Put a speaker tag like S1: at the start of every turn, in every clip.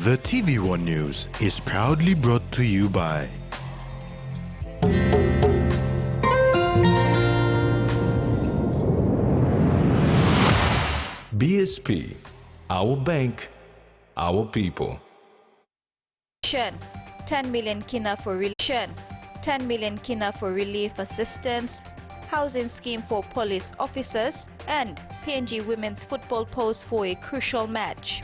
S1: The TVWAN News is proudly brought to you by
S2: BSP, our bank, our people.
S3: 10 million kina for relief. 10 million kina for relief assistance, housing scheme for police officers, and PNG women's football pose for a crucial match.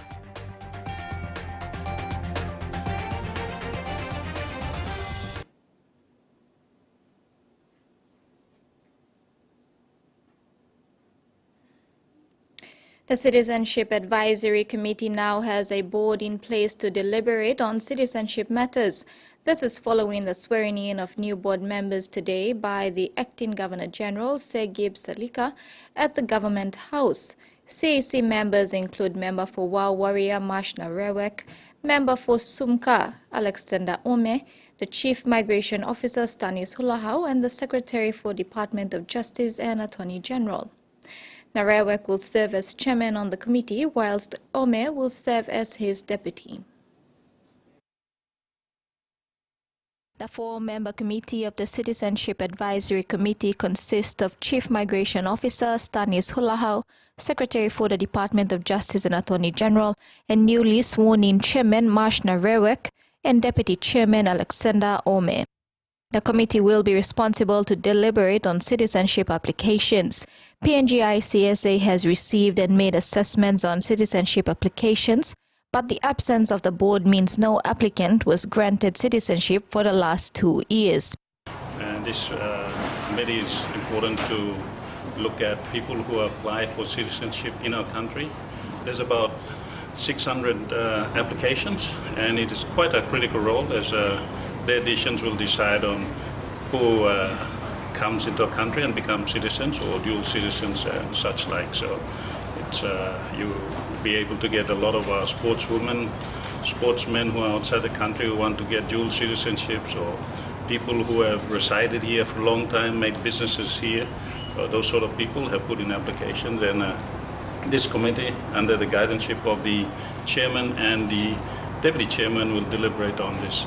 S3: The Citizenship Advisory Committee now has a board in place to deliberate on citizenship matters. This is following the swearing-in of new board members today by the Acting Governor-General, Sepik River, at the Government House. CAC members include Member for Wow Warrior Mashna Rewek, Member for Sumka Alexander Ome, the Chief Migration Officer Stanis Hulahau, and the Secretary for Department of Justice and Attorney General. Narewek will serve as chairman on the committee, whilst Ome will serve as his deputy. The four-member committee of the Citizenship Advisory Committee consists of Chief Migration Officer Stanis Hulahau, Secretary for the Department of Justice and Attorney General, and newly sworn-in Chairman Mashna Rewek and Deputy Chairman Alexander Ome. The committee will be responsible to deliberate on citizenship applications. PNG ICSA has received and made assessments on citizenship applications, but the absence of the board means no applicant was granted citizenship for the last 2 years.
S4: This committee is important to look at people who apply for citizenship in our country. There's about 600 applications, and it is quite a critical role as the additions will decide on who comes into a country and becomes citizens or dual citizens and such like. So it's you be able to get a lot of sportswomen, sportsmen who are outside the country who want to get dual citizenships, or people who have resided here for a long time, made businesses here. Those sort of people have put in applications, and this committee, under the guidance of the chairman and the deputy chairman, will deliberate on this.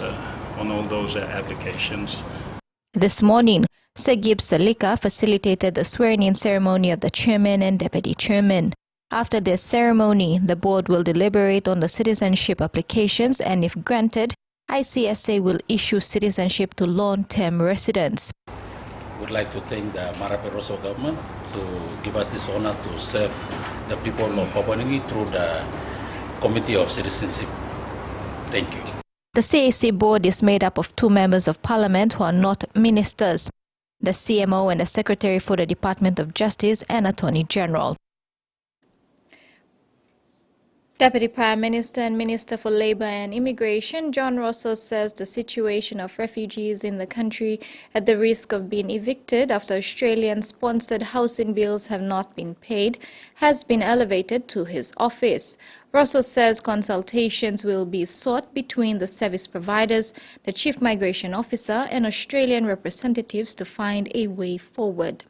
S4: On all those applications.
S3: This morning, Sepik River facilitated the swearing-in ceremony of the chairman and deputy chairman. After this ceremony, the board will deliberate on the citizenship applications, and if granted, ICSA will issue citizenship to long-term residents.
S5: I would like to thank the Marape Rosso government to give us this honor to serve the people of Papua New Guinea through the Committee of Citizenship. Thank you.
S3: The CAC board is made up of 2 members of parliament who are not ministers, the CMO and the Secretary for the Department of Justice and Attorney General. Deputy Prime Minister and Minister for Labour and Immigration John Rosso says the situation of refugees in the country at the risk of being evicted after Australian-sponsored housing bills have not been paid has been elevated to his office. Rosso says consultations will be sought between the service providers, the Chief Migration Officer and Australian representatives to find a way forward.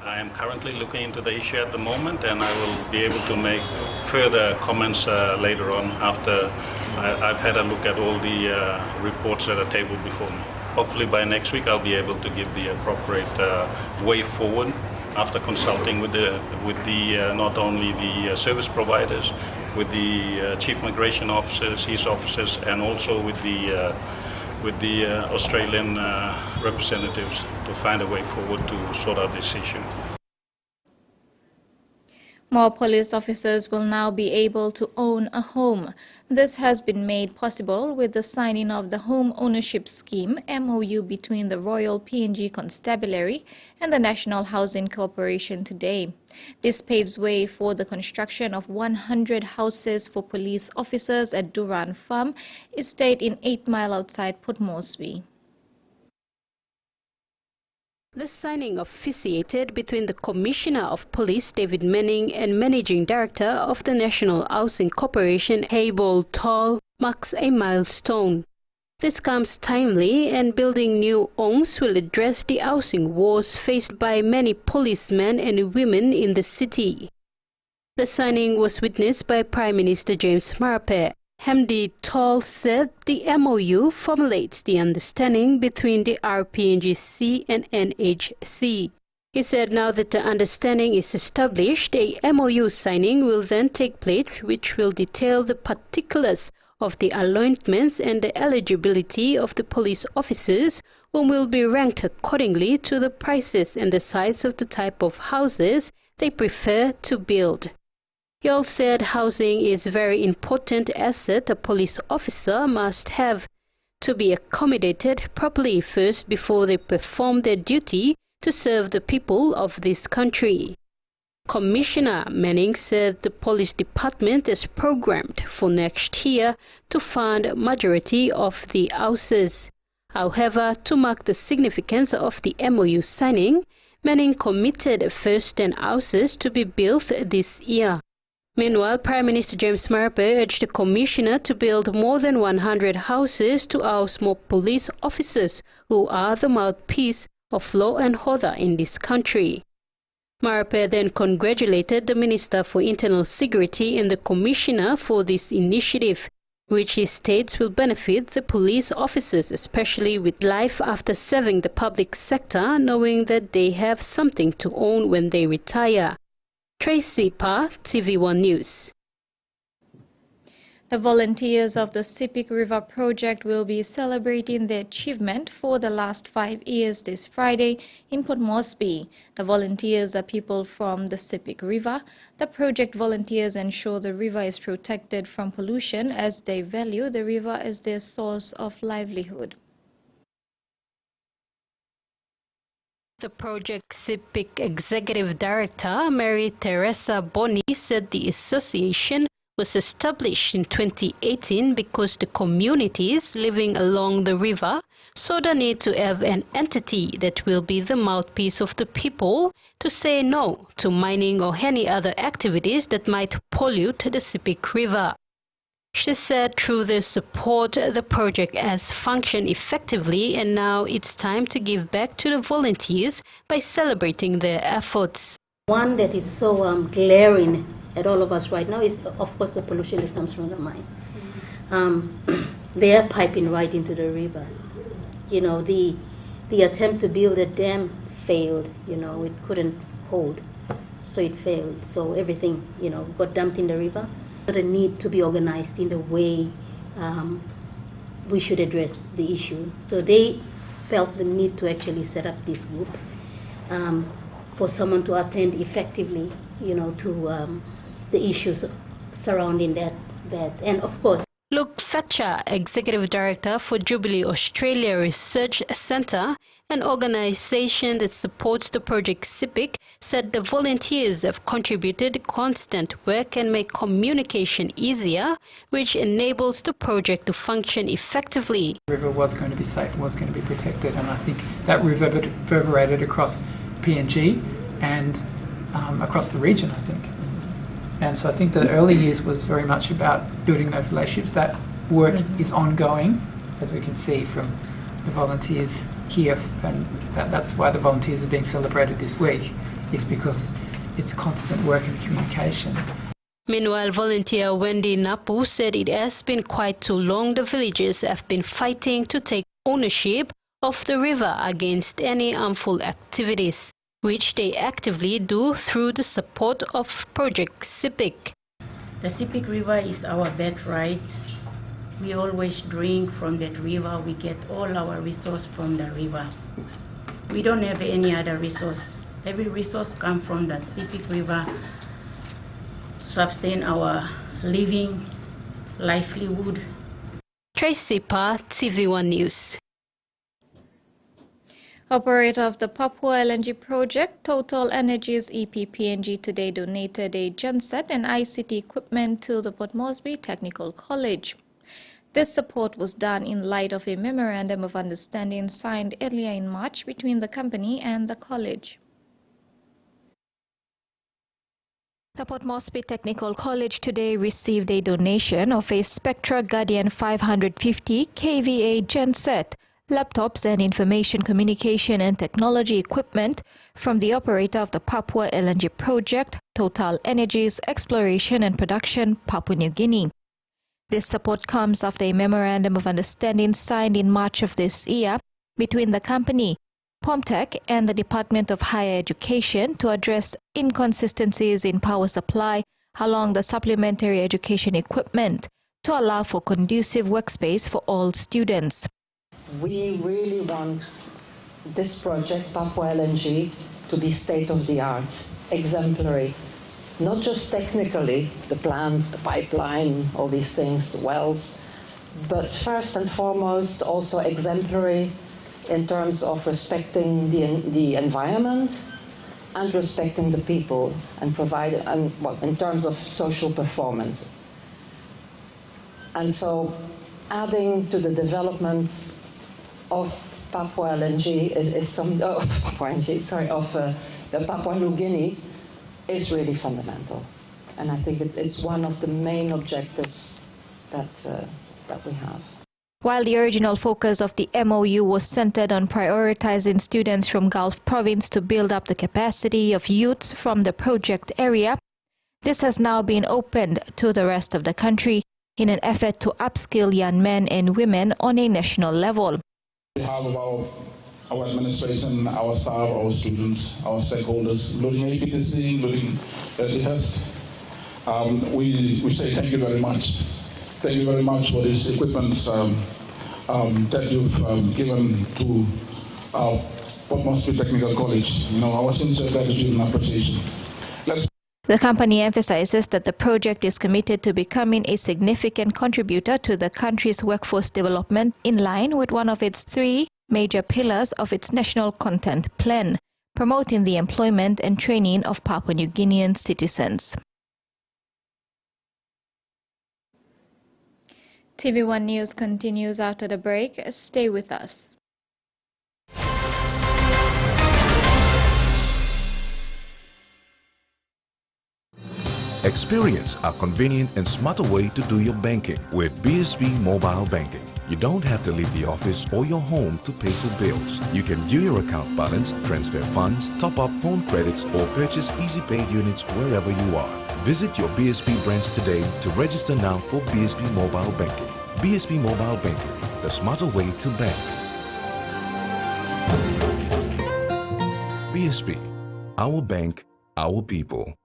S4: I am currently looking into the issue at the moment, and I will be able to make further comments later on after I've had a look at all the reports that are tabled before me. Hopefully by next week I'll be able to give the appropriate way forward after consulting with the not only the service providers, with the Chief Migration Officers, his officers, and also with the Australian representatives to find a way forward to sort out this issue.
S3: More police officers will now be able to own a home. This has been made possible with the signing of the Home Ownership Scheme MOU between the Royal PNG Constabulary and the National Housing Corporation today. This paves way for the construction of 100 houses for police officers at Duran Farm Estate in 8 Mile outside Port Moresby.
S6: The signing officiated between the Commissioner of Police David Manning and Managing Director of the National Housing Corporation Haibol Tall marks a milestone. This comes timely, and building new homes will address the housing woes faced by many policemen and women in the city. The signing was witnessed by Prime Minister James Marape. Hamdi Tall said the MOU formulates the understanding between the RPNGC and NHC. He said now that the understanding is established, a MOU signing will then take place, which will detail the particulars of the allotments and the eligibility of the police officers, whom will be ranked accordingly to the prices and the size of the type of houses they prefer to build. He also said housing is a very important asset a police officer must have to be accommodated properly first before they perform their duty to serve the people of this country. Commissioner Manning said the police department is programmed for next year to fund majority of the houses. However, to mark the significance of the MOU signing, Manning committed first 10 houses to be built this year. Meanwhile, Prime Minister James Marape urged the Commissioner to build more than 100 houses to house more police officers who are the mouthpiece of law and order in this country. Marape then congratulated the Minister for Internal Security and the Commissioner for this initiative, which he states will benefit the police officers, especially with life after serving the public sector, knowing that they have something to own when they retire. Tracy Pa, TVWAN News.
S3: The volunteers of the Sepik River project will be celebrating their achievement for the last 5 years this Friday in Port Moresby. The volunteers are people from the Sepik River. The project volunteers ensure the river is protected from pollution as they value the river as their source of livelihood.
S6: The project Sepik Executive Director Mary Teresa Boni said the association was established in 2018 because the communities living along the river saw the need to have an entity that will be the mouthpiece of the people to say no to mining or any other activities that might pollute the Sepik River. She said through their support, the project has functioned effectively and now it's time to give back to the volunteers by celebrating their efforts.
S7: One that is so glaring at all of us right now is, of course, the pollution that comes from the mine. They are piping right into the river. You know, the attempt to build a dam failed. You know, it couldn't hold, so it failed. So everything, you know, got dumped in the river. The need to be organized in the way we should address the issue. So they felt the need to actually set up this group for someone to attend effectively, you know, to the issues surrounding that. And of course,
S6: Luke Fetcher, Executive Director for Jubilee Australia Research Centre, an organisation that supports the project Sepik, said the volunteers have contributed constant work and make communication easier, which enables the project to function effectively.
S8: The river was going to be safe and was going to be protected, and I think that reverberated across PNG and across the region, I think. And so I think the early years was very much about building those relationships. That work is ongoing, as we can see from the volunteers here, and that's why the volunteers are being celebrated this week, is because it's constant work and communication.
S6: Meanwhile, volunteer Wendy Napu said it has been quite too long the villagers have been fighting to take ownership of the river against any harmful activities, which they actively do through the support of Project Sepik.
S9: The Sepik River is our birthright. We always drink from that river. We get all our resource from the river. We don't have any other resource. Every resource comes from the Sepik River to sustain our living, livelihood.
S6: Tracy Pa, TVWAN News.
S3: Operator of the Papua LNG project, Total Energies EP PNG, today donated a genset and ICT equipment to the Port Moresby Technical College. This support was done in light of a memorandum of understanding signed earlier in March between the company and the college. The Port Moresby Technical College today received a donation of a Spectra Guardian 550 kVA genset, laptops and information communication and technology equipment from the operator of the Papua LNG project, Total Energies Exploration and Production, Papua New Guinea. This support comes after a memorandum of understanding signed in March of this year between the company, POMTEC, and the Department of Higher Education to address inconsistencies in power supply along the supplementary education equipment to allow for conducive workspace for all students.
S10: We really want this project, Papua LNG, to be state-of-the-art, exemplary. Not just technically, the plants, the pipeline, all these things, the wells, but first and foremost also exemplary in terms of respecting the environment and respecting the people and in terms of social performance. And so adding to the development of Papua LNG the Papua New Guinea is really fundamental. And I think it's one of the main objectives that we have.
S3: While the original focus of the MOU was centered on prioritizing students from Gulf Province to build up the capacity of youths from the project area, this has now been opened to the rest of the country in an effort to upskill young men and women on a national level.
S11: We have our administration, our staff, our students, our stakeholders, including APTC, including the heads. We say thank you very much. Thank you very much for this equipment that you've given to what must be Technical College. Our sincere gratitude and appreciation.
S3: The company emphasizes that the project is committed to becoming a significant contributor to the country's workforce development in line with one of its 3 major pillars of its national content plan, promoting the employment and training of Papua New Guinean citizens. TVWAN News continues after the break. Stay with us.
S2: Experience a convenient and smarter way to do your banking with BSP Mobile Banking. You don't have to leave the office or your home to pay for bills. You can view your account balance, transfer funds, top up phone credits, or purchase Easy Pay units wherever you are. Visit your BSP branch today to register now for BSP Mobile Banking. BSP Mobile Banking, the smarter way to bank. BSP, our bank, our people.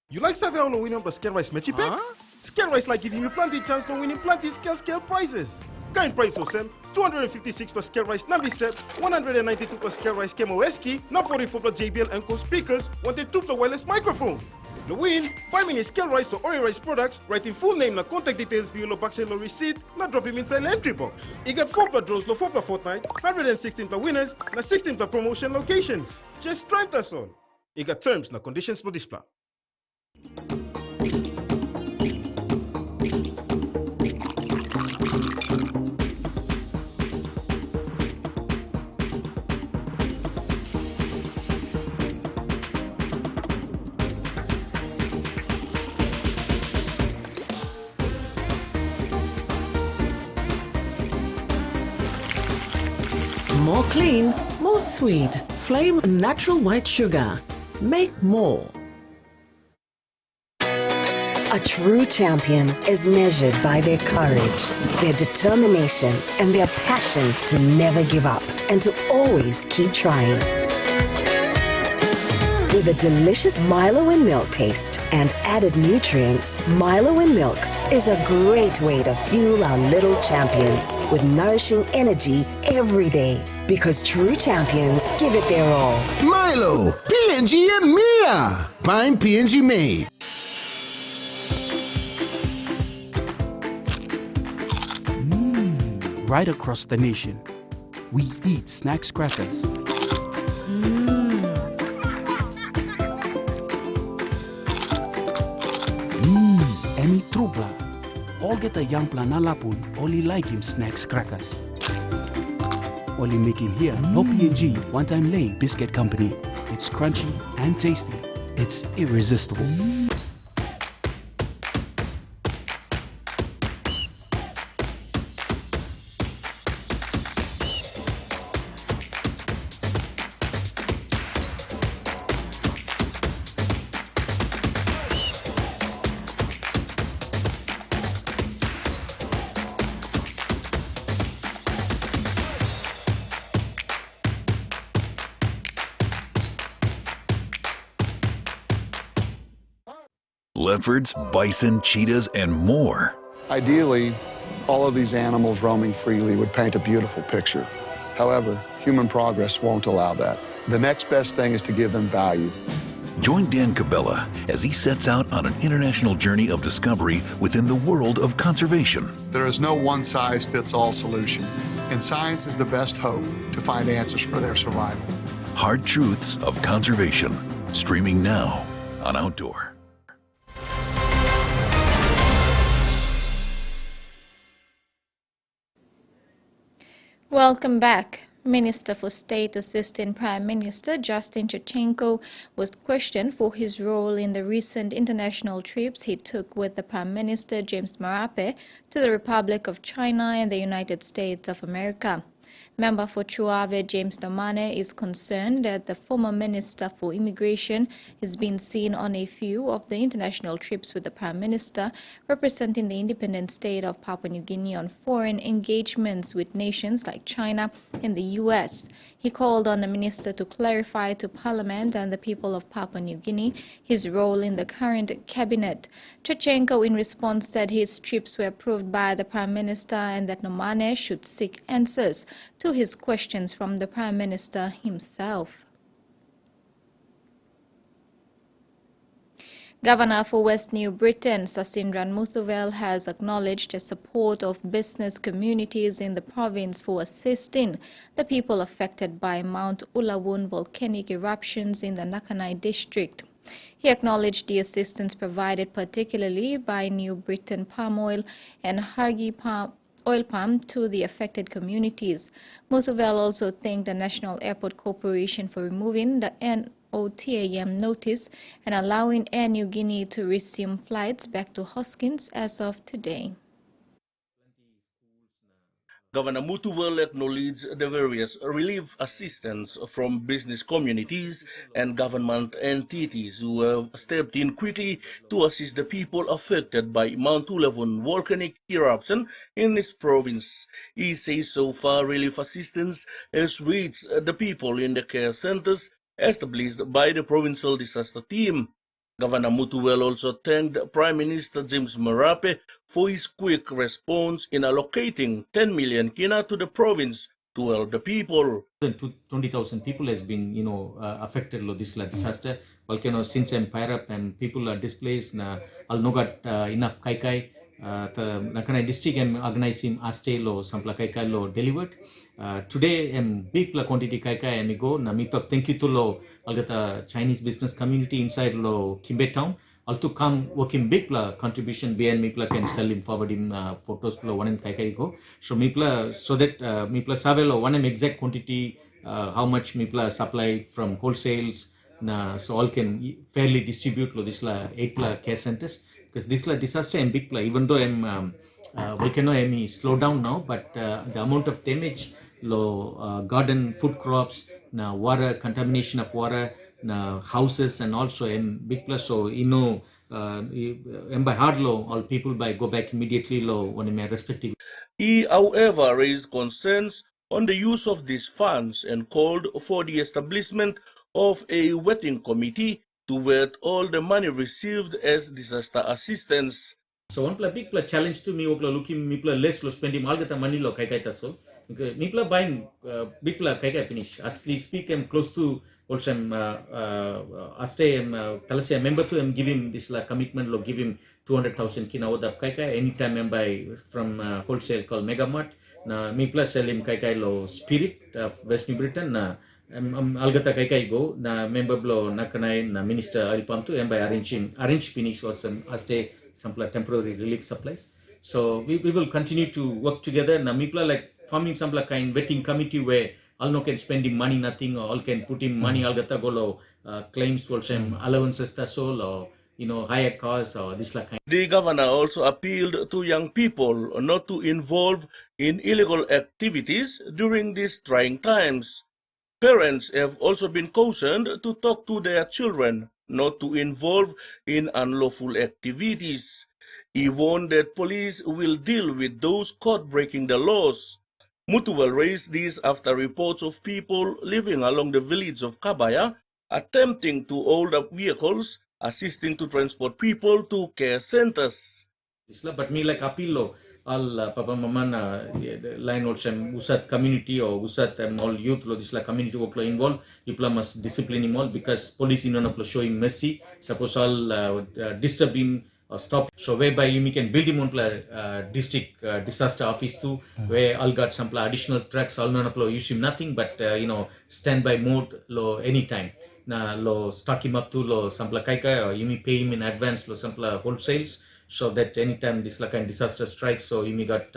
S12: You like serving on winning plus scale rice matchy pack? Scale rice like giving you plenty chance to winning plenty scale prizes. Kind price or sell 256 plus scale rice Navi set, 192 plus scale rice Kemo Eski, not 44 plus JBL and Co speakers, 102 plus wireless microphone. The win, 5 mini scale rice or oil rice products, writing full name na contact details below backside or receipt, not drop him inside the entry box. You get 4 plus draws, 4 plus fortnight, 116 plus winners, na 16 plus promotion locations. Just try us all. You got terms na conditions for this plan.
S13: More clean, more sweet. Flame natural white sugar. Make more.
S14: A true champion is measured by their courage, their determination, and their passion to never give up and to always keep trying. With a delicious Milo in milk taste and added nutrients, Milo in milk is a great way to fuel our little champions with nourishing energy every day. Because true champions give it their all.
S15: Milo, PNG and Mia. Fine PNG made.
S16: Right across the nation, we eat snacks crackers. Emi trupla. All get a young planalapun, only like him snacks crackers. Only make him here, no PNG, one-time lay biscuit company. It's crunchy and tasty. It's irresistible.
S17: leopards, bison, cheetahs, and more.
S18: Ideally, all of these animals roaming freely would paint a beautiful picture. However, human progress won't allow that. The next best thing is to give them value.
S17: Join Dan Cabela as he sets out on an international journey of discovery within the world of conservation.
S18: There is no one-size-fits-all solution, and science is the best hope to find answers for their survival.
S17: Hard Truths of Conservation, streaming now on Outdoor.
S3: Welcome back. Minister for State Assistant Prime Minister Justin Churchenko was questioned for his role in the recent international trips he took with the Prime Minister James Marape to the Republic of China and the United States of America. Member for Chuave James Domane is concerned that the former Minister for Immigration has been seen on a few of the international trips with the Prime Minister, representing the independent state of Papua New Guinea on foreign engagements with nations like China and the U.S. He called on the minister to clarify to Parliament and the people of Papua New Guinea his role in the current cabinet. Churchenko, in response, said his trips were approved by the Prime Minister and that Nomane should seek answers to his questions from the Prime Minister himself. Governor for West New Britain, Sasindran Muthuvel, has acknowledged the support of business communities in the province for assisting the people affected by Mount Ulawun volcanic eruptions in the Nakanai district. He acknowledged the assistance provided particularly by New Britain Palm Oil and Hargi Oil Palm to the affected communities. Muthuvel also thanked the National Airport Corporation for removing the NOTAM notice and allowing Air New Guinea to resume flights back to Hoskins as of today.
S19: Governor Muthuvel acknowledged the various relief assistance from business communities and government entities who have stepped in quickly to assist the people affected by Mount Ulawun volcanic eruption in this province. He says so far relief assistance has reached the people in the care centers established by the provincial disaster team. Governor Muthuvel also thanked Prime Minister James Marape for his quick response in allocating 10 million kina to the province to help the people.
S20: 20,000 people has been, affected by this disaster. Volcano since Empire and people are displaced. Al nogat enough kaikai. The Nakanai district organizing aste lo sampla kaikai lo delivered. Today big quantity kaikai amigo na mitop thank you to lo algata Chinese business community inside lo Kimbe town. Also come working big contribution BN Mipla can sell him forward him photos lo one kaikai go. So Mipla so that Mipla savelo one exact quantity how much Mipla supply from wholesales na so all can fairly distribute lo this 8 care centers. Because this disaster and big even though volcano slow down now, but the amount of damage, garden, food crops, water, contamination of water, houses, and also big plus. So by hard law, all people by go back immediately one in my respective.
S19: He, however, raised concerns on the use of these funds and called for the establishment of a vetting committee to vet all the money received as disaster assistance.
S20: So one big challenge to me, looking me less spending all the money lo kai so me buying big kai finish. As we speak, I'm close to also stay Talasia member to give him this commitment lo give him 200,000 kina worth of kai anytime I'm buy from wholesale called Megamart. Na me sell him kai lo Spirit of West New Britain. Algata kai go na member blo nakanai na minister oil palm to by arrange finish was stay some temporary relief supplies. So we will continue to work together. Na mipla forming some kind vetting committee where all no can spending money nothing or all can put in money algata golo claims also allowances tasol or higher costs or this kind.
S19: The governor also appealed to young people not to involve in illegal activities during these trying times. Parents have also been cautioned to talk to their children not to involve in unlawful activities. He warned that police will deal with those caught breaking the laws. Muthuvel raised this after reports of people living along the village of Kabaya attempting to hold up vehicles assisting to transport people to care centers.
S20: But me like apilo all papa mama line also usat community or usat all youth lo this community work lo involved you must discipline him all because police in on showing mercy suppose all disturb him or stop so whereby you can build him on district disaster office too where all got some additional tracks all non use him nothing but standby mode lo anytime na lo stock him up to lo sampla kaika or you may pay him in advance lo sampla wholesales so that anytime this like kind disaster strikes, so you may got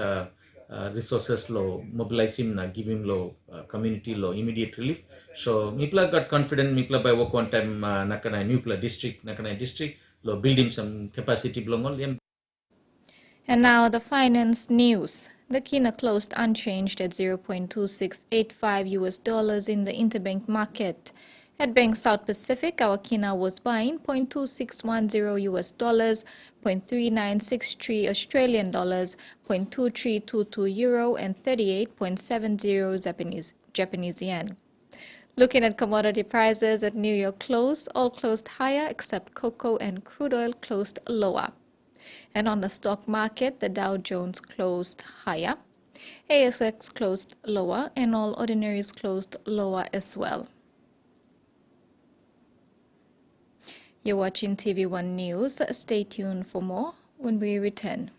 S20: resources low, mobilize him, give him low community low immediate relief. So Mipla got confident. Mipla by work one time nakana nuclear district, nakana district low build him some capacity belong all.
S3: And now the finance news. The kina closed unchanged at $0.2685 in the interbank market. At Bank South Pacific, our kina was buying $0.2610 $0.3963 Australian dollars, $0.2322 euro, and 38.70 Japanese yen. Looking at commodity prices at New York close, all closed higher except cocoa and crude oil closed lower. And on the stock market, the Dow Jones closed higher, ASX closed lower, and all ordinaries closed lower as well. You're watching TVWAN News. Stay tuned for more when we return.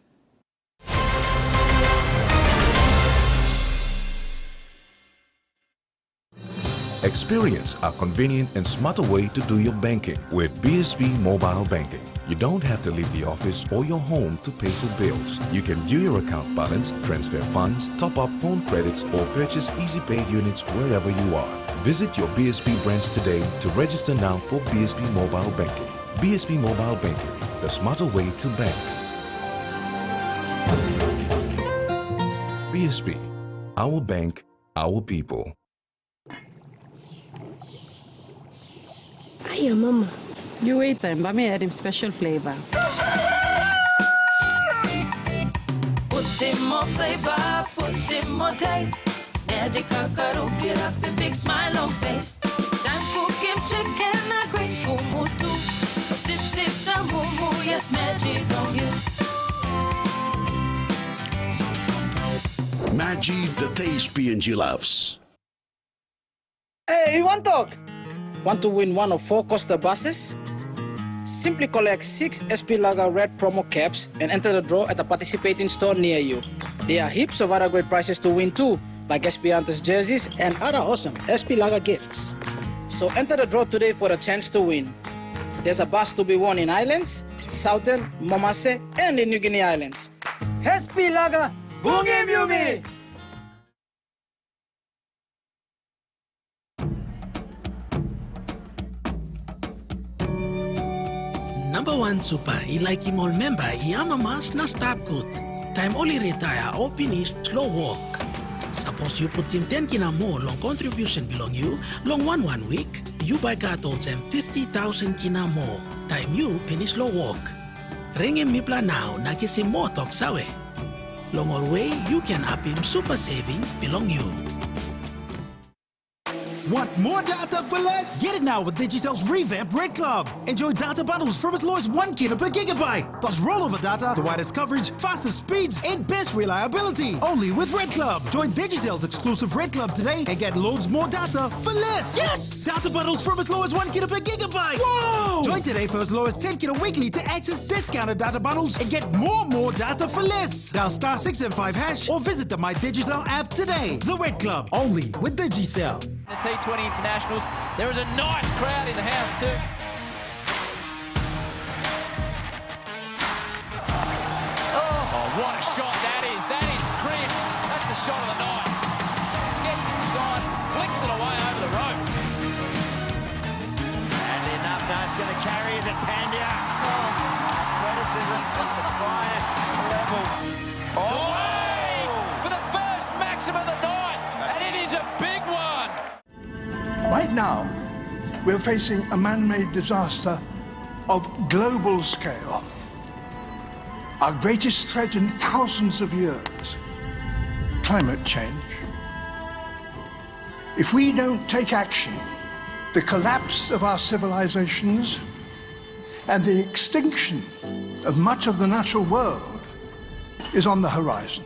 S2: Experience a convenient and smarter way to do your banking with BSB Mobile Banking. You don't have to leave the office or your home to pay for bills. You can view your account balance, transfer funds, top up phone credits, or purchase Easy Pay units wherever you are. Visit your BSB branch today to register now for BSB Mobile Banking. BSB Mobile Banking, the smarter way to bank. BSB, our bank, our people.
S21: Hiya, Mama. You wait time, but me add him special flavor.
S22: Put in more flavor, put in more taste. Magical karuki up a big smile on face. Time for kim chicken, a great kumutu. Sip, sip, the moo, yes, magic on you.
S15: Magic, the taste PNG loves.
S23: Hey, you want to talk? Want to win one of 4 Costa buses? Simply collect 6 SP Lager red promo caps and enter the draw at a participating store near you. There are heaps of other great prizes to win too, like SP Hunters jerseys and other awesome SP Lager gifts. So enter the draw today for a chance to win. There's a bus to be won in Islands, Southern, Momase, and the New Guinea Islands. SP Lager, Bungi Mumi!
S24: Number 1 super, I like him all member, I am a mas na stop good. Time only retire or finish slow walk. Suppose you put in 10 kina more long contribution belong you, long one week, you buy cartons and 50,000 kina more. Time you finish slow walk. Ring him mipla now, na kisi more talk sawe. Long or way, you can up him super saving belong you.
S25: Want more data for less? Get it now with Digicel's revamped Red Club. Enjoy data bundles from as low as 1 kilo per gigabyte. Plus rollover data, the widest coverage, fastest speeds, and best reliability. Only with Red Club. Join Digicel's exclusive Red Club today and get loads more data for less. Yes! Data bundles from as low as 1 kilo per gigabyte. Whoa! Join today for as low as 10 kilo weekly to access discounted data bundles and get more data for less. Dial *675# or visit the My Digicel app today. The Red Club, only with Digicel.
S26: The T20 internationals. There is a nice crowd in the house too. Oh, what a shot that is. That is Chris. That's the shot of the night. Gets inside, flicks it away over the rope.
S27: And enough now, it's going to carry it to Candia. Oh, athleticism at the finest level.
S26: Away for the first maximum of the night. And it is a big one.
S28: Right now, we're facing a man-made disaster of global scale. Our greatest threat in thousands of years, climate change. If we don't take action, the collapse of our civilizations And the extinction of much of the natural world is on the horizon.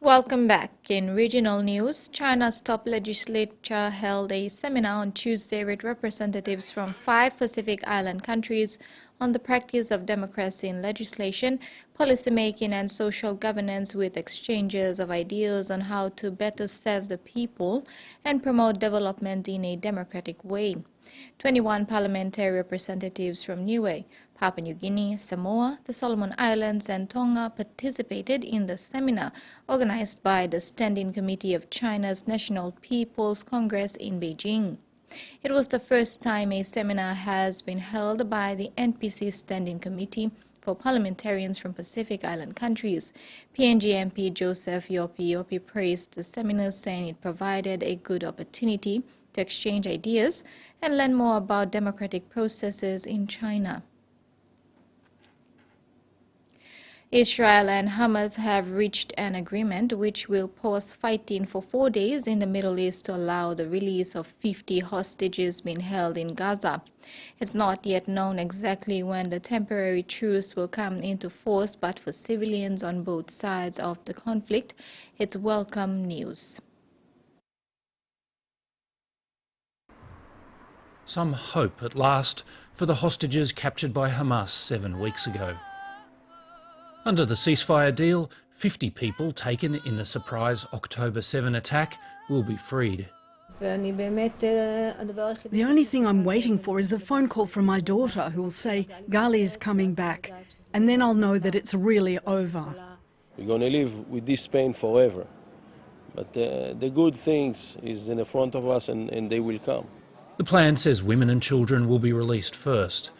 S3: Welcome back. In regional news, China's top legislature held a seminar on Tuesday with representatives from 5 Pacific Island countries on the practice of democracy in legislation, policymaking and social governance, with exchanges of ideas on how to better serve the people and promote development in a democratic way. 21 parliamentary representatives from Niue, Papua New Guinea, Samoa, the Solomon Islands and Tonga participated in the seminar organized by the Standing Committee of China's National People's Congress in Beijing. It was the first time a seminar has been held by the NPC Standing Committee for parliamentarians from Pacific Island countries. PNG MP Joseph Yopi praised the seminar, saying it provided a good opportunity to exchange ideas and learn more about democratic processes in China. Israel and Hamas have reached an agreement which will pause fighting for 4 days in the Middle East to allow the release of 50 hostages being held in Gaza. It's not yet known exactly when the temporary truce will come into force, but for civilians on both sides of the conflict, it's welcome news.
S1: Some hope at last for the hostages captured by Hamas 7 weeks ago. Under the ceasefire deal, 50 people taken in the surprise October 7 attack will be freed.
S4: The only thing I'm waiting for is the phone call from my daughter who will say Gali is coming back, and then I'll know that it's really over.
S5: We're going to live with this pain forever, but the good things is in the front of us, and they will come.
S1: The plan says women and children will be released first,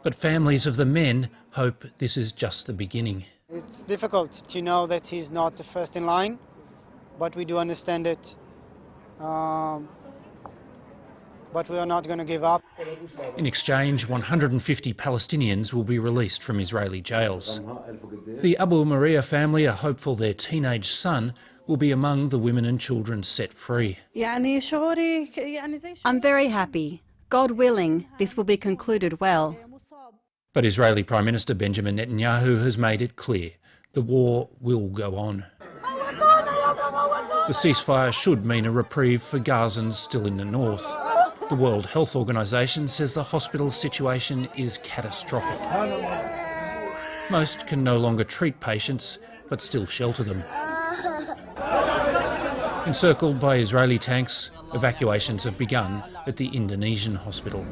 S1: but families of the men hope this is just the beginning.
S6: It's difficult to know that he's not the first in line, but we do understand it. But we are not going to give up.
S1: In exchange, 150 Palestinians will be released from Israeli jails. The Abu Maria family are hopeful their teenage son will be among the women and children set free.
S7: I'm very happy. God willing, this will be concluded well.
S1: But Israeli Prime Minister Benjamin Netanyahu has made it clear the war will go on. The ceasefire should mean a reprieve for Gazans still in the north. The World Health Organization says the hospital's situation is catastrophic. Most can no longer treat patients, but still shelter them. Encircled by Israeli tanks, evacuations have begun at the Indonesian hospital.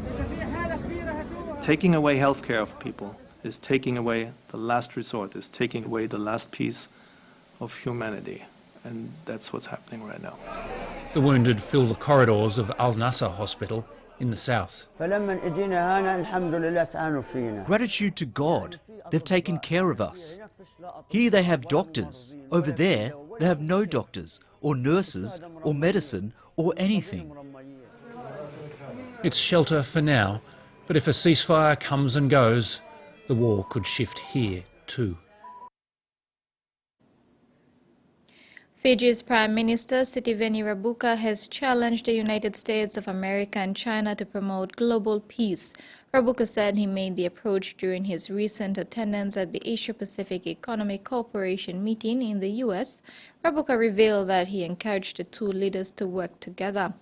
S8: Taking away healthcare of people is taking away the last resort, is taking away the last piece of humanity. And that's what's happening right now.
S1: The wounded fill the corridors of Al Nasser Hospital in the south.
S9: Gratitude to God. They've taken care of us. Here they have doctors. Over there, they have no doctors, or nurses, or medicine, or anything.
S1: It's shelter for now, but if a ceasefire comes and goes, the war could shift here too.
S3: Fiji's Prime Minister Sitiveni Rabuka has challenged the United States of America and China to promote global peace. Rabuka said he made the approach during his recent attendance at the Asia-Pacific Economic Cooperation meeting in the U.S. Rabuka revealed that he encouraged the two leaders to work together.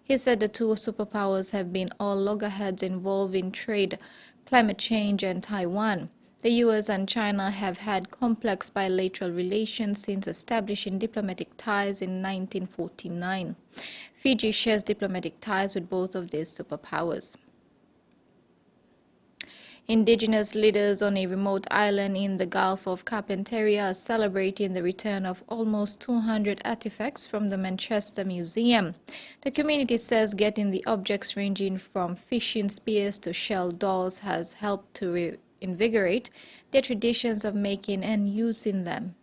S3: He said the two superpowers have been all loggerheads involved in trade, climate change and Taiwan. The U.S. and China have had complex bilateral relations since establishing diplomatic ties in 1949. Fiji shares diplomatic ties with both of these superpowers. Indigenous leaders on a remote island in the Gulf of Carpentaria are celebrating the return of almost 200 artifacts from the Manchester Museum. The community says getting the objects ranging from fishing spears to shell dolls has helped to reinvigorate their traditions of making and using them.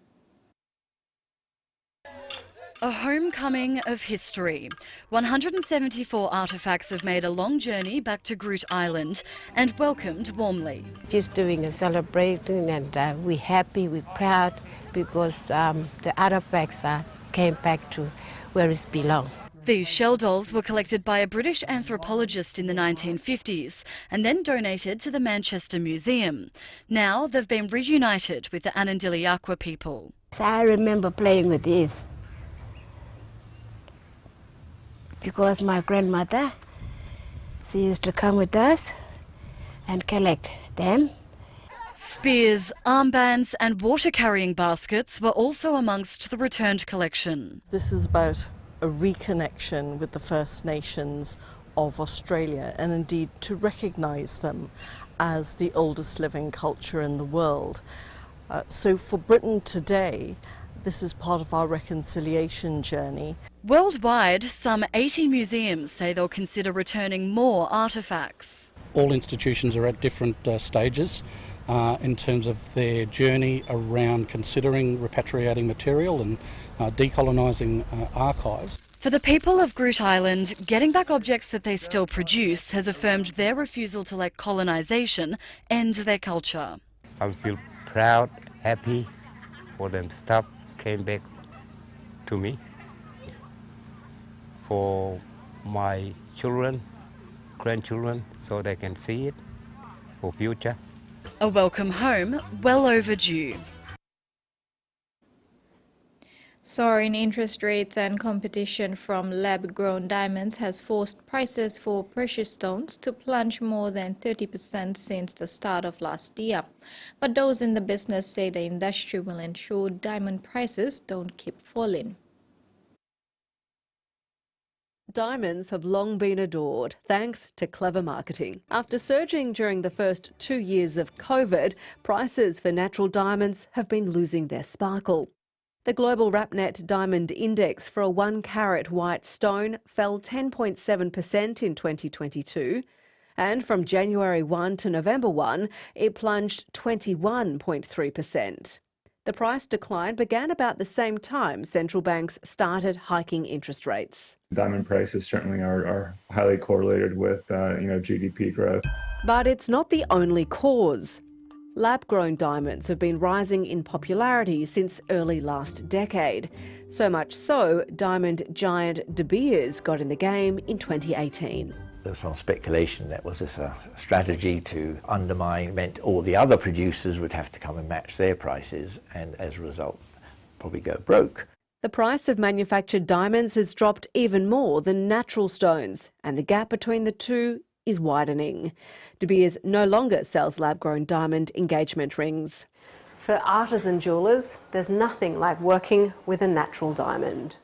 S10: A homecoming of history. 174 artefacts have made a long journey back to Groote Island and welcomed warmly.
S11: Just doing a celebration, and we're happy, we're proud, because the artefacts came back to where it belongs.
S10: These shell dolls were collected by a British anthropologist in the 1950s and then donated to the Manchester Museum. Now they've been reunited with the Anandiliyakwa people.
S11: So I remember playing with these because my grandmother, she used to come with us and collect them.
S10: Spears, armbands and water-carrying baskets were also amongst the returned collection.
S12: This is about a reconnection with the First Nations of Australia, and indeed to recognise them as the oldest living culture in the world. So for Britain today, this is part of our reconciliation journey.
S10: Worldwide, some 80 museums say they'll consider returning more artefacts.
S13: All institutions are at different stages in terms of their journey around considering repatriating material and decolonising archives.
S10: For the people of Groote Island, getting back objects that they still produce has affirmed their refusal to let colonisation end their culture.
S14: I feel proud, happy for them to stop, came back to me, for my children, grandchildren, so they can see it for future.
S10: A welcome home, well overdue.
S3: Soaring interest rates and competition from lab-grown diamonds has forced prices for precious stones to plunge more than 30% since the start of last year. But those in the business say the industry will ensure diamond prices don't keep falling.
S16: Diamonds have long been adored, thanks to clever marketing. After surging during the first 2 years of COVID, prices for natural diamonds have been losing their sparkle. The global RapNet Diamond Index for a 1-carat white stone fell 10.7% in 2022, and from January 1 to November 1, it plunged 21.3%. The price decline began about the same time central banks started hiking interest rates.
S17: Diamond prices certainly are highly correlated with GDP growth.
S16: But it's not the only cause. Lab-grown diamonds have been rising in popularity since early last decade. So much so, diamond giant De Beers got in the game in 2018.
S18: There was some speculation that was this a strategy to undermine, meant all the other producers would have to come and match their prices and as a result probably go broke.
S16: The price of manufactured diamonds has dropped even more than natural stones, and the gap between the two is widening. De Beers no longer sells lab-grown diamond engagement rings.
S29: For artisan jewellers, there's nothing like working with a natural diamond.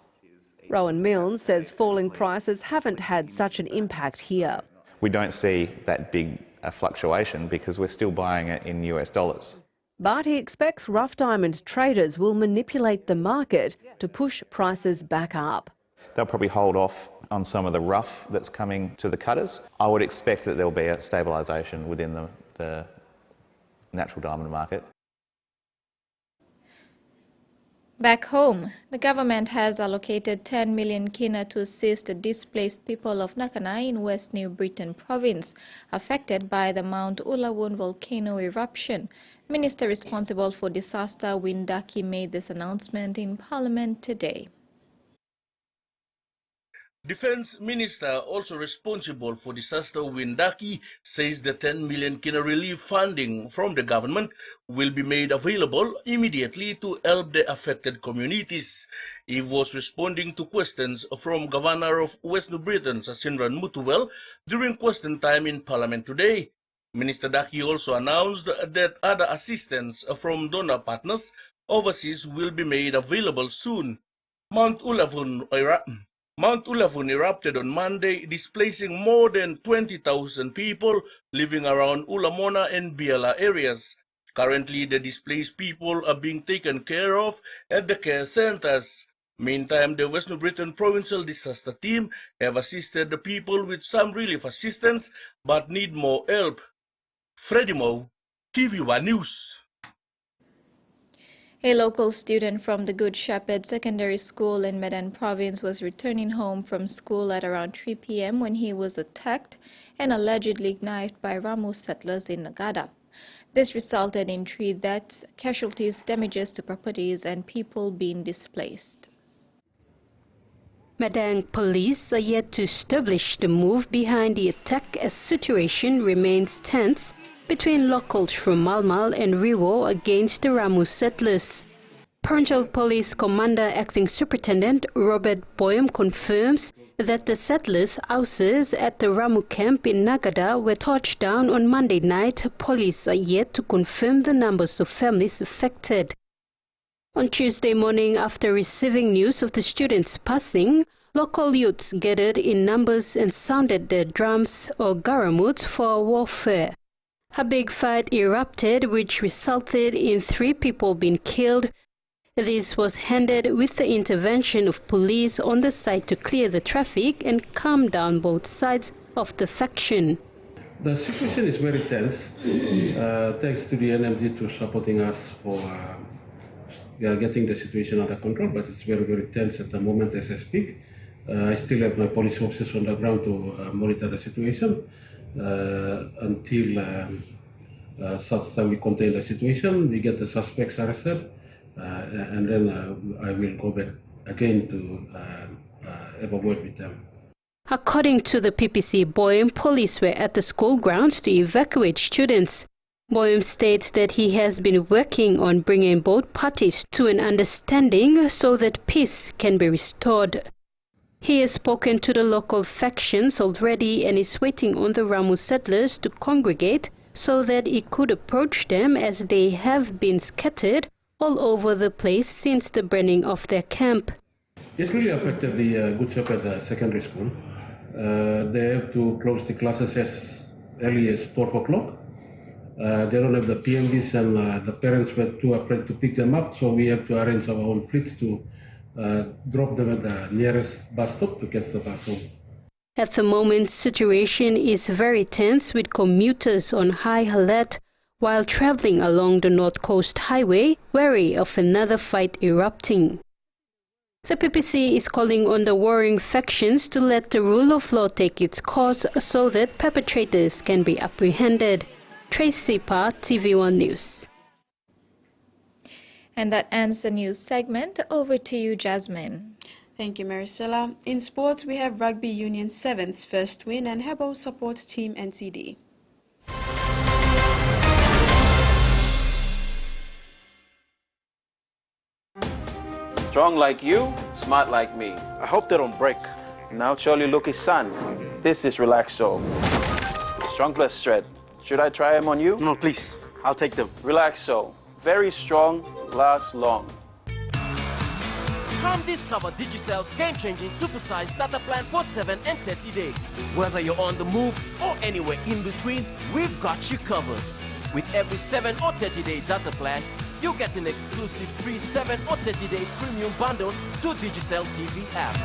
S16: Rowan Milne says falling prices haven't had such an impact here.
S30: We don't see that big fluctuation because we're still buying it in US dollars.
S16: But he expects rough diamond traders will manipulate the market to push prices back up.
S30: They'll probably hold off on some of the rough that's coming to the cutters. I would expect that there'll be a stabilisation within the natural diamond market.
S3: Back home, the government has allocated 10 million kina to assist the displaced people of Nakanai in West New Britain province, affected by the Mount Ulawun volcano eruption. Minister responsible for disaster, Windaki, made this announcement in Parliament today.
S19: Defense Minister, also responsible for disaster, Windaki, says the 10 million kina relief funding from the government will be made available immediately to help the affected communities. He was responding to questions from Governor of West New Britain, Sasindran Mutuwal, during question time in Parliament today. Minister Daki also announced that other assistance from donor partners overseas will be made available soon. Mount Ulawun erupted on Monday, displacing more than 20,000 people living around Ulamona and Biala areas. Currently, the displaced people are being taken care of at the care centers. Meantime, the West New Britain Provincial Disaster Team have assisted the people with some relief assistance but need more help. Freddie Moe, TVWAN News.
S3: A local student from the Good Shepherd Secondary School in Madang province was returning home from school at around 3 p.m. when he was attacked and allegedly knifed by Ramu settlers in Nagada. This resulted in 3 deaths, casualties, damages to properties, and people being displaced.
S2: Madang police are yet to establish the move behind the attack as situation remains tense between locals from Malmal and Riwo against the Ramu settlers. Provincial Police Commander Acting Superintendent Robert Boyum confirms that the settlers' houses at the Ramu camp in Nagada were torched down on Monday night. Police are yet to confirm the numbers of families affected. On Tuesday morning, after receiving news of the students' passing, local youths gathered in numbers and sounded their drums or garamuts for warfare. A big fight erupted which resulted in 3 people being killed. This was handled with the intervention of police on the site to clear the traffic and calm down both sides of the faction.
S15: The situation is very tense. Thanks to the NMD to supporting us for getting the situation under control, but it's very, very tense at the moment as I speak. I still have my police officers on the ground to monitor the situation until such time we contain the situation, we get the suspects arrested, and then I will go back again to have a word with them.
S2: According to the PPC Boyum, police were at the school grounds to evacuate students. Boyum states that he has been working on bringing both parties to an understanding so that peace can be restored. He has spoken to the local factions already and is waiting on the Ramu settlers to congregate so that he could approach them, as they have been scattered all over the place since the burning of their camp.
S15: It really affected the Good Shepherd Secondary School. They have to close the classes as early as 4 o'clock. They don't have the PNGs, and the parents were too afraid to pick them up, so we have to arrange our own fleets to drop them at the nearest bus stop to catch the bus home.
S2: At the moment, situation is very tense with commuters on high alert while traveling along the North Coast Highway, wary of another fight erupting. The PPC is calling on the warring factions to let the rule of law take its course so that perpetrators can be apprehended. Tracy Pa, TVWAN News.
S3: And that ends the news segment. Over to you, Jasmine.
S20: Thank you, Maricela. In sports, we have Rugby Union 7's first win and Hebo supports Team NCD.
S21: Strong like you, smart like me. I hope they don't break. Now Charlie look his son. This is Relaxo. Strong plus shred. Should I try them on you?
S22: No, please. I'll take them.
S21: Relaxo. Very strong, lasts long.
S23: Come discover Digicel's game-changing supersized data plan for 7 and 30 days. Whether you're on the move or anywhere in between, we've got you covered. With every 7 or 30-day data plan, you get an exclusive free 7 or 30-day premium bundle to Digicel TV app.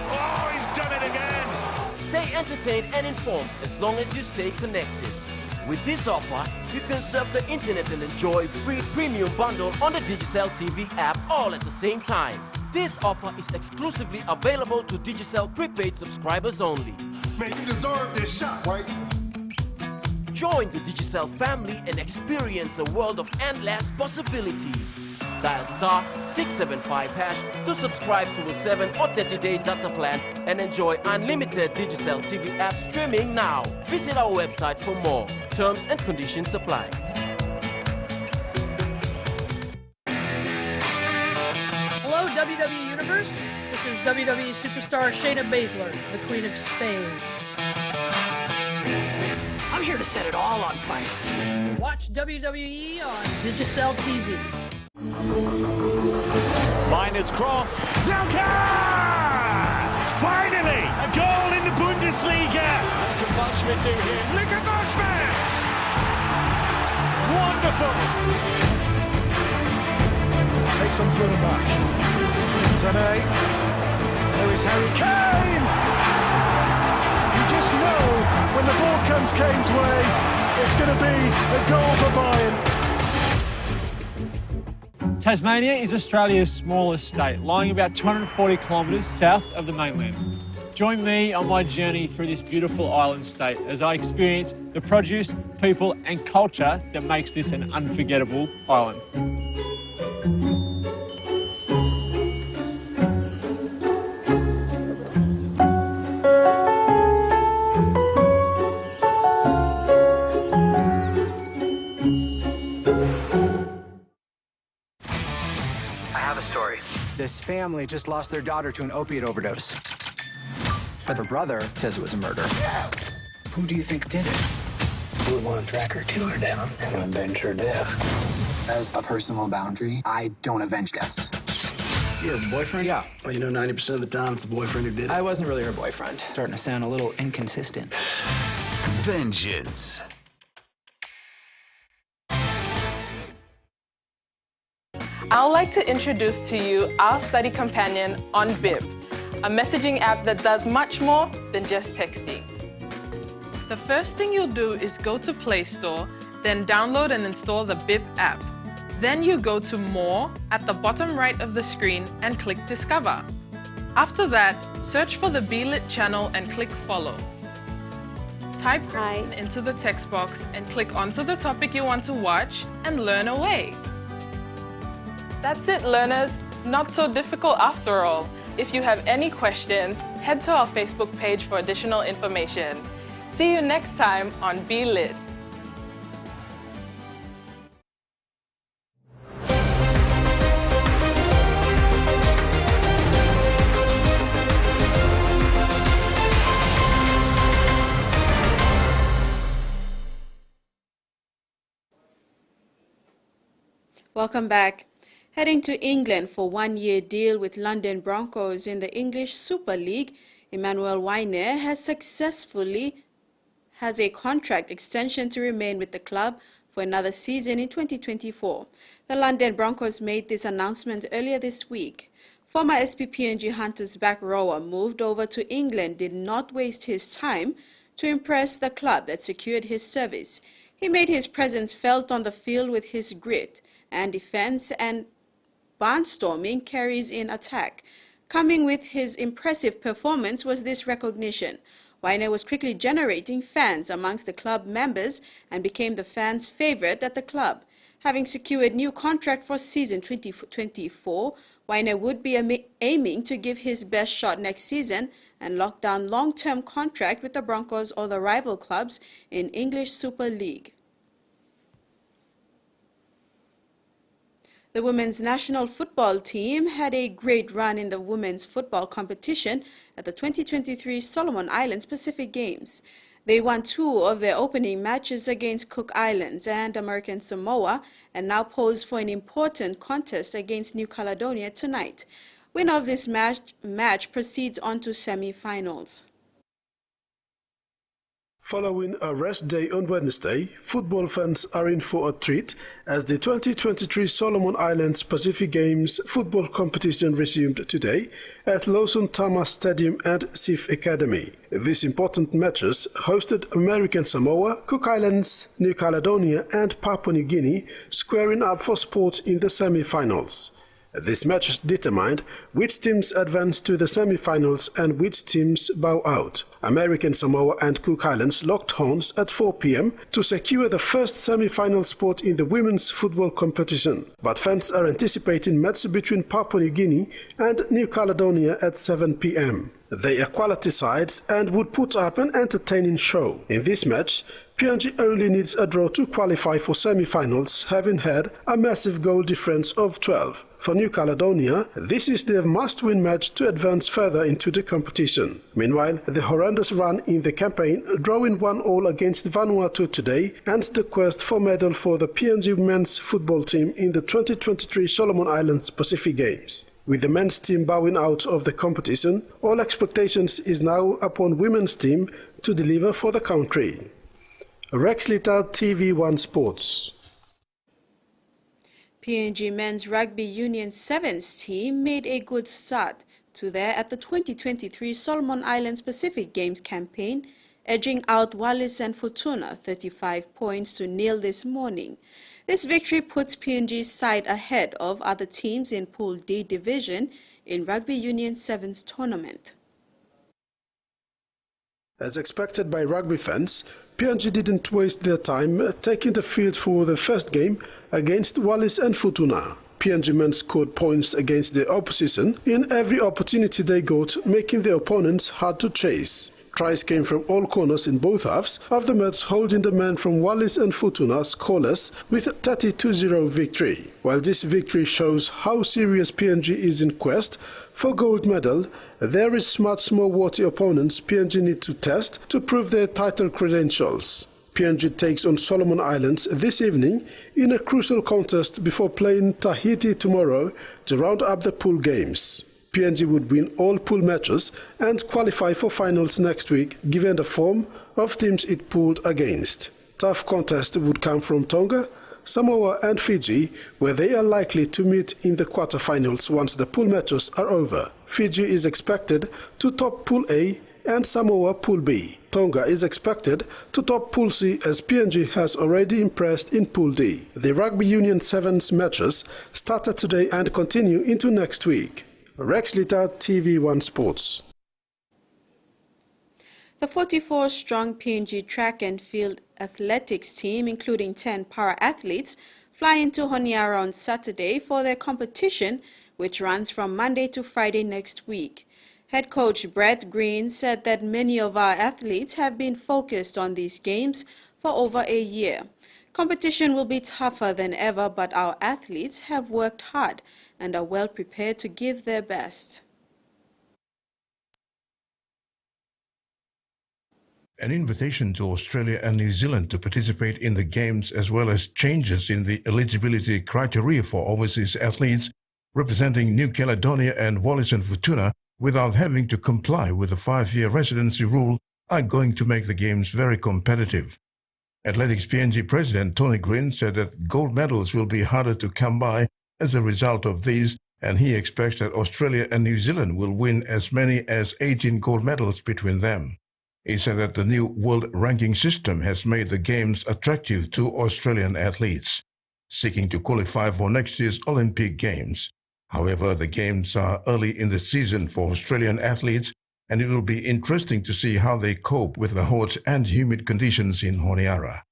S22: Oh, he's done it again!
S23: Stay entertained and informed as long as you stay connected. With this offer, you can surf the internet and enjoy free premium bundle on the Digicel TV app all at the same time. This offer is exclusively available to Digicel prepaid subscribers only.
S22: Man, you deserve this shot, right?
S23: Join the Digicel family and experience a world of endless possibilities. Dial *675# to subscribe to a 7 or 30-day data plan and enjoy unlimited Digicel TV app streaming now. Visit our website for more. Terms and conditions apply.
S24: Hello, WWE Universe. This is WWE superstar Shayna Baszler, the Queen of Spades. I'm here to set it all on fire. Watch WWE on Digicel TV.
S22: Miners cross. Zelka! Finally, a goal in the Bundesliga. What can Bachmann do here? Look at Bachmann! Wonderful. Takes on further back. Sané. There is Harry Kane. You just know when the ball comes Kane's way, it's going to be a goal for Bayern.
S4: Tasmania is Australia's smallest state, lying about 240 kilometres south of the mainland. Join me on my journey through this beautiful island state as I experience the produce, people and culture that makes this an unforgettable island.
S5: This family just lost their daughter to an opiate overdose. But her brother says it was a murder. Who do you think did it?
S6: We want to track her, kill her down, and avenge her death.
S5: As a personal boundary, I don't avenge deaths.
S6: You have a boyfriend?
S5: Yeah.
S6: Well, you know 90% of the time it's the boyfriend who did it.
S5: I wasn't really her boyfriend. Starting to sound a little inconsistent.
S7: Vengeance.
S8: I would like to introduce to you our study companion on Bib, a messaging app that does much more than just texting. The first thing you'll do is go to Play Store, then download and install the Bib app. Then you go to More at the bottom right of the screen and click Discover. After that, search for the BLit channel and click Follow. Type Hi into the text box and click onto the topic you want to watch and learn away. That's it, learners. Not so difficult after all. If you have any questions, head to our Facebook page for additional information. See you next time on BLit.
S20: Welcome back. Heading to England for one-year deal with London Broncos in the English Super League, Emmanuel Waine has a contract extension to remain with the club for another season in 2024. The London Broncos made this announcement earlier this week. Former PNG Hunters back rower moved over to England did not waste his time to impress the club that secured his service. He made his presence felt on the field with his grit and defense and barnstorming carries in attack. Coming with his impressive performance was this recognition. Waine was quickly generating fans amongst the club members and became the fans' favorite at the club. Having secured new contract for season 2024, Waine would be aiming to give his best shot next season and lock down long-term contract with the Broncos or the rival clubs in English Super League. The women's national football team had a great run in the women's football competition at the 2023 Solomon Islands Pacific Games. They won 2 of their opening matches against Cook Islands and American Samoa and now pose for an important contest against New Caledonia tonight. Winner of this match proceeds on to semi-finals.
S9: Following a rest day on Wednesday, football fans are in for a treat as the 2023 Solomon Islands Pacific Games football competition resumed today at Lawson Tama Stadium and SIF Academy. These important matches hosted American Samoa, Cook Islands, New Caledonia and Papua New Guinea squaring up for spots in the semi-finals. These matches determined which teams advanced to the semi-finals and which teams bow out. American Samoa and Cook Islands locked horns at 4 p.m. to secure the first semi-final spot in the women's football competition. But fans are anticipating matches between Papua New Guinea and New Caledonia at 7 p.m. They are quality sides and would put up an entertaining show. In this match, PNG only needs a draw to qualify for semi-finals, having had a massive goal difference of 12. For New Caledonia, this is their must-win match to advance further into the competition. Meanwhile, the horrendous run in the campaign, drawing 1-1 against Vanuatu today, ends the quest for medal for the PNG men's football team in the 2023 Solomon Islands Pacific Games. With the men's team bowing out of the competition, all expectations is now upon women's team to deliver for the country. Rex Little, TVWAN Sports.
S20: PNG Men's Rugby Union Sevens team made a good start to their at the 2023 Solomon Islands Pacific Games campaign, edging out Wallis and Fortuna 35 points to nil this morning. This victory puts PNG's side ahead of other teams in Pool D division in Rugby Union 7's tournament.
S9: As expected by rugby fans, PNG didn't waste their time taking the field for the first game against Wallis and Futuna. PNG men scored points against the opposition in every opportunity they got, making the opponents hard to chase. Tries came from all corners in both halves of the match, holding the men from Wallis and Futuna scoreless with a 32-0 victory. While this victory shows how serious PNG is in quest for gold medal, there is much more worthy opponents PNG need to test to prove their title credentials. PNG takes on Solomon Islands this evening in a crucial contest before playing Tahiti tomorrow to round up the pool games. PNG would win all pool matches and qualify for finals next week, given the form of teams it pooled against. Tough contest would come from Tonga, Samoa and Fiji, where they are likely to meet in the quarterfinals once the pool matches are over. Fiji is expected to top Pool A and Samoa Pool B. Tonga is expected to top Pool C as PNG has already impressed in Pool D. The Rugby Union 7's matches started today and continue into next week. Rex Litter, TV1 Sports.
S20: The 44-strong PNG track and field athletics team, including 10 para-athletes, fly into Honiara on Saturday for their competition, which runs from Monday to Friday next week. Head coach Brett Green said that many of our athletes have been focused on these games for over a year. Competition will be tougher than ever, but our athletes have worked hard and are well prepared to give their best.
S1: An invitation to Australia and New Zealand to participate in the Games, as well as changes in the eligibility criteria for overseas athletes representing New Caledonia and Wallis and Futuna without having to comply with the 5-year residency rule, are going to make the Games very competitive. Athletics PNG President Tony Green said that gold medals will be harder to come by as a result of these, and he expects that Australia and New Zealand will win as many as 18 gold medals between them. He said that the new world ranking system has made the Games attractive to Australian athletes seeking to qualify for next year's Olympic Games. However, the Games are early in the season for Australian athletes, and it will be interesting to see how they cope with the hot and humid conditions in Honiara.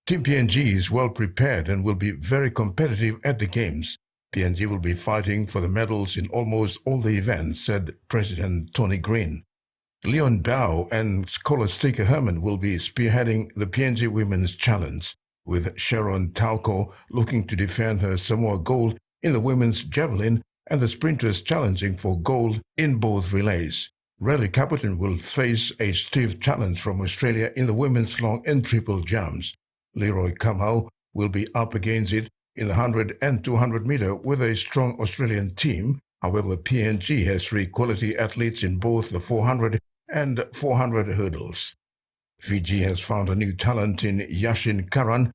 S1: Team PNG is well prepared and will be very competitive at the Games. PNG will be fighting for the medals in almost all the events, said President Tony Green. Leon Bao and Scholastica Herman will be spearheading the PNG Women's Challenge, with Sharon Tauko looking to defend her Samoa gold in the women's javelin and the sprinters challenging for gold in both relays. Riley Caputin will face a stiff challenge from Australia in the women's long and triple jumps. Leroy Kamau will be up against it in the 100 and 200 meter with a strong Australian team. However, PNG has 3 quality athletes in both the 400 and 400 hurdles. Fiji has found a new talent in Yashin Karan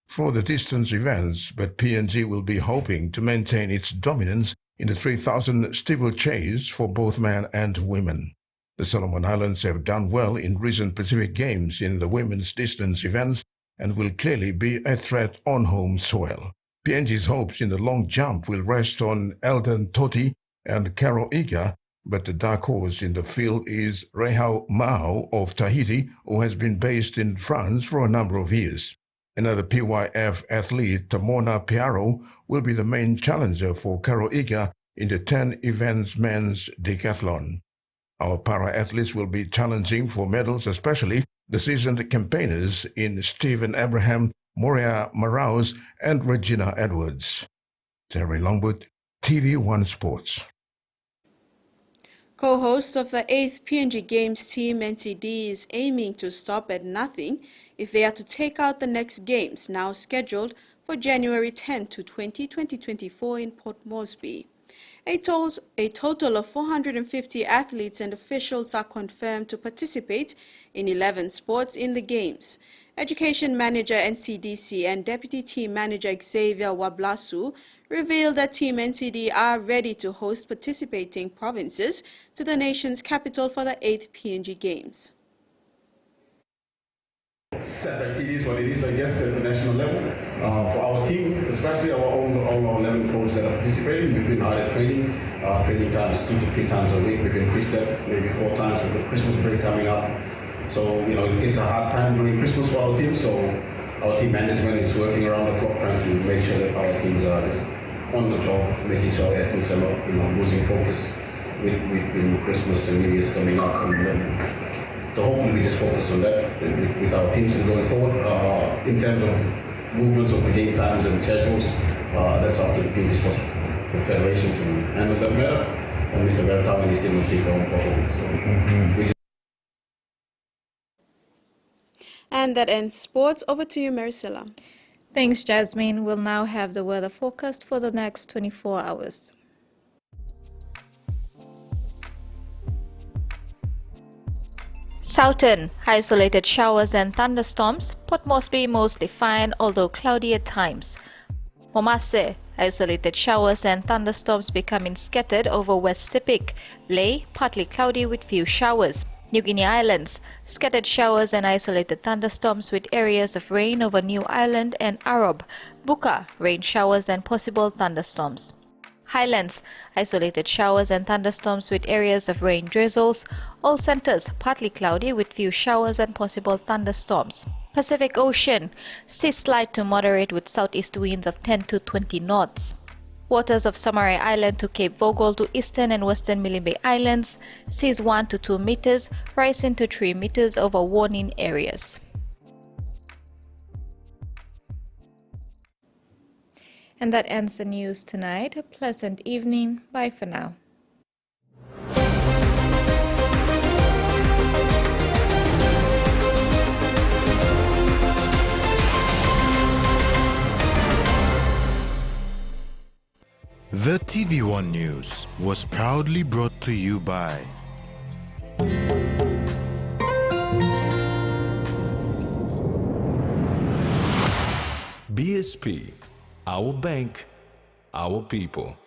S1: for the distance events, but PNG will be hoping to maintain its dominance in the 3,000 steeplechase for both men and women. The Solomon Islands have done well in recent Pacific Games in the women's distance events and will clearly be a threat on home soil. PNG's hopes in the long jump will rest on Eldon Totti and Caro Iga, but the dark horse in the field is Rehau Mao of Tahiti, who has been based in France for a number of years. Another PYF athlete, Tamona Piaro, will be the main challenger for Caro Iga in the 10 events men's decathlon. Our para-athletes will be challenging for medals, especially the seasoned campaigners in Stephen Abraham, Moria Maraus, and Regina Edwards. Terry Longwood, TV1 Sports.
S20: Co-host of the 8th PNG Games team, NCD, is aiming to stop at nothing if they are to take out the next Games, now scheduled for January 10 to 20, 2024 in Port Moresby. A total of 450 athletes and officials are confirmed to participate in 11 sports in the Games. Education Manager NCDC and Deputy Team Manager Xavier Wablasu revealed that Team NCD are ready to host participating provinces to the nation's capital for the 8th PNG Games.
S15: setback. It is what it is, I guess, at the national level. For our team, especially all our 11 coaches that are participating, we've been hard at training times 2 to 3 times a week. We've increased that maybe 4 times with the Christmas break coming up. So, it's a hard time during Christmas for our team, so our team management is working around the clock trying to make sure that our teams are just on the job, making sure our athletes are not losing focus with Christmas and New Year's coming up. So hopefully we just focus on that with our teams going forward. In terms of movements of the game times and schedules, that's up to the PNG Sports Federation to handle that matter. And Mr. Veratao and his team will take on top of it. So
S20: And that ends sports. Over to you, Maricela.
S3: Thanks, Jasmine. We'll now have the weather forecast for the next 24 hours. Southern, isolated showers and thunderstorms. Port Moresby, mostly fine, although cloudy at times. Momase, isolated showers and thunderstorms becoming scattered over West Sepik. Ley, partly cloudy with few showers. New Guinea Islands, scattered showers and isolated thunderstorms with areas of rain over New Island and Arab. Buka, rain showers and possible thunderstorms. Highlands, isolated showers and thunderstorms with areas of rain drizzles. All centers, partly cloudy with few showers and possible thunderstorms. Pacific Ocean, seas slight to moderate with southeast winds of 10 to 20 knots. Waters of Samarai Island to Cape Vogel to eastern and western Milne Bay Islands, seas 1 to 2 meters, rising to 3 meters over warning areas. And that ends the news tonight. A pleasant evening. Bye for now.
S7: The TVWAN News was proudly brought to you by
S10: BSP, our bank, our people.